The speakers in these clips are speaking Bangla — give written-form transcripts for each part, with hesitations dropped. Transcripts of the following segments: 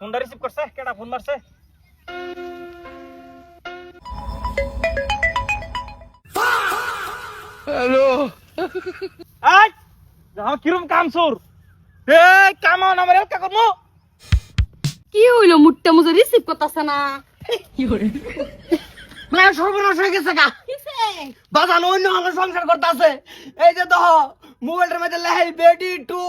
ফোনটা রিসিভ করছে কেডা ফোন মারছে হ্যালো আই যাও কিরম কাম সুর এ কাম না আমারে কা করমু কি হইলো মুট্টা মুজে রিসিভ করতাছ না কি করে মানে সর্বনাশ হয়ে গেছে গা কিসে বাজান অন্য আমার সংসার করতেছে এই যে দেখো মোবাইলের মধ্যে লেহেল বেডি টু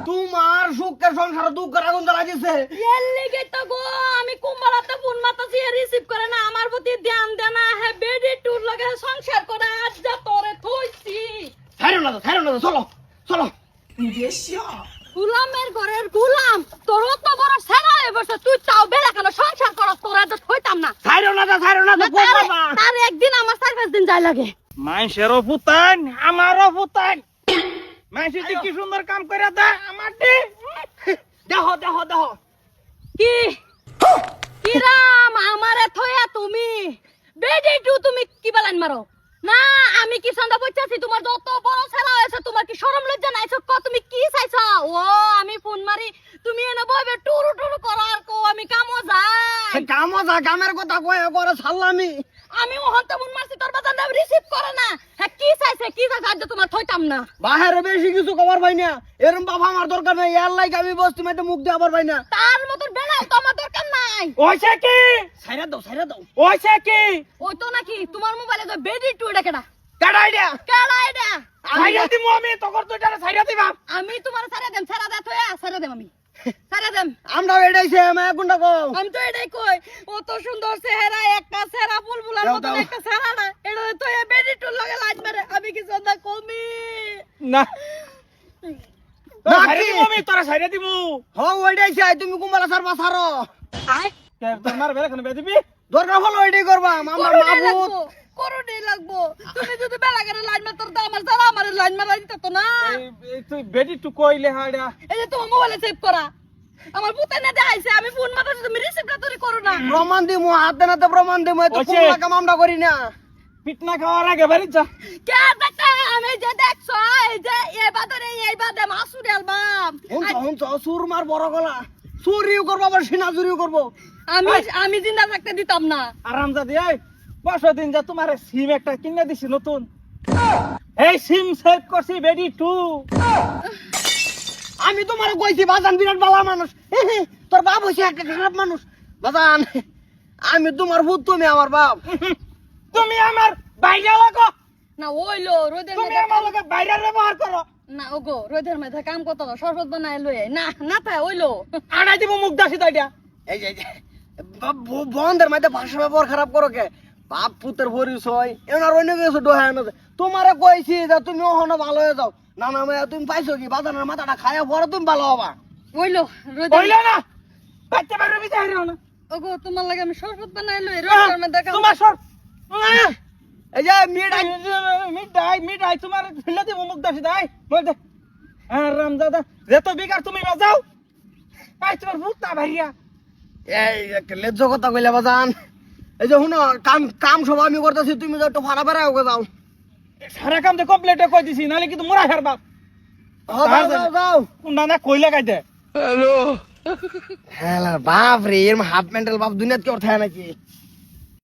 তোমার সুখের সংসার দুঃখের আগুন জ্বালা দিছে এর লেগে তো গো আমি কুম্বালাতে ফোন মারতাছি রিসিভ করে না আমার প্রতি ধ্যান দে না হে বেডি টুর লগে সংসার করে আজ যা তোরে থইছি ছাড়ো না চলো চলো গুলামের ঘরের গুলাম তোর তো বড় সেরা হয়ে বসে তুই তাও বেলা কেন সংসার করস তোরা তো থইতাম না ছাড়ো না কোন বাবা তার একদিন আমার 4-5 দিন যায় লাগে মাইশেরও পুতান আমারও পুতান মাইশে কি সুন্দর কাম করে দে আমার দে দেখো কি কিরাম আমারে থয়া তুমি বেডি টু তুমি কি বালান মারো না আমি কি সন্ধ্যা বইতাছি তোমার যত বড় ছেলা হয়েছে তোমার কি শরম লজ্জা নাই কো তুমি কি চাইছো ও আমি ফোন মারি তুমি এনে বইবে টুরু টুরু করো আর কো আমি কামো যাই কামের কথা কয়ে করে ছাড়লামি আমি ওহন তো ফোন মারছি তোর বাজার দাম রিসিভ করে না হ্যাঁ কি চাইছে আজ তোমার থইতাম না বাহিরে বেশি কিছু খবর পাই না এরম বাবা আমার দরকার নাই এর লাইক আমি বসতি মধ্যে মুখ দিয়ে আবার পাই না তার মতন বেলাও তো আমার দরকার নাই ওইছে কি ছাইরা দাও ওইছে কি ওই তো নাকি তোমার মোবাইলে তো বেডি টু ডাকেডা কেডা আইডিয়া কেলা আইডা ছাইরা দিমু আমি তোর দুইটারে ছাইরা দিবাম আমি তোমার সারা দেম সারা দেম আমি সারা দেম আমরা এটাইছে আমি কোনটা কও আমি তো এটাই কই ও তো সুন্দর চেহারা একটা চেহারা বুলবুলার দাও, মতো দাও। একটা চেহারা না এটা তো এ বেডি টুর লগে লাজ মারে আমি কি সদা কমি না না ছাইরা কি? দিমু আমি তোরা ছাইরা দিমু হ ওইটাইছে তুমি কুম্বালা সারবা সারো আয় কে তোর মার বেলা কেন বেদিবি দরকার হলো এটাই করবা আমার মাহবুব করুণে লাগবো তুমি যদি বেলা করে লাইন মার তোর তো আমার সারা আমার লাইন মারা দিত তো না এই তুই বেডি টু কইলে হাড়া এই যে তোমার মোবাইলে সেভ করা আমার পুতে না দেখাইছে আমি ফোন মারতে তুমি রিসিভটা তোরে করো না প্রমাণ দিমু হাতে নাতে প্রমাণ দিমু এত ওইছে। কুম্বালা কাম আমরা করি না পিটনা খাওয়ার আগে বাড়ি যা কে দেখা আমি যে দেখছো এই যে এই বাদে মাসুর অ্যালবাম হুনছ সুর মার বড় গলা চুরিও করবো আবার সিনা চুরিও করবো আমি জিন্দা থাকতে দিতাম না আরামজাদি এই 5 দিন যা তোমার সিম একটা কিনে দিছি নতুন এই সিম সেভ করছি বেডি টু আমি তোমার কইছি বাজান বিরাট ভালো মানুষ তোর বাপ হইছে একটা খারাপ মানুষ বাজান আমি তোমার ভূত তুমি আমার বাপ তুমি আমার বাইরে লাগো না ওইলো রোদের তুমি মধ্যে আমার লগে বাইরে ব্যবহার করো না ওগো রোদের মধ্যে কাম করতে হবে শরবত বানায় লই না না তাই ওইলো আড়াই দিব মুখ দাসি দাইডা এই যে বন্ধের মধ্যে ভাষা ব্যবহার খারাপ করো কে বাপ পুতের পরিচয় এনার অন্য কিছু ডোহায় না তোমারে কইছি যে তুমি ওখানে ভালো হয়ে যাও না না মায়া তুমি পাইছো কি বাজানের মাথাটা খায়া পরে তুমি ভালো হবা ওইলো রোদের কইলে না বাইতে বাইরে বিচাই রাও না ওগো তোমার লাগে আমি শরবত বানায় লই রোদের মধ্যে কাম তোমার সর এই যে মেয়েটা মিঠাই তোমার ফেলে দিব মুখ দাসি দাই বলতে আরামজাদা যত বিকার তুমি বাজাও পাই তোমার মুখটা ভাইয়া এই একটা লেজ্জ কথা কইলে বাজান এই যে শুনো কাম সব আমি করতেছি তুমি যে একটু ফাড়া ফাড়া হোক যাও সারা কাম তো কমপ্লিট কই দিছি নালে কিন্তু মোরা হারবা যাও না না কইলে কাইতে হ্যালো হ্যাঁ বাপ রে এর হাফ মেন্টাল বাপ দুনিয়াতে কেউ থাকে নাকি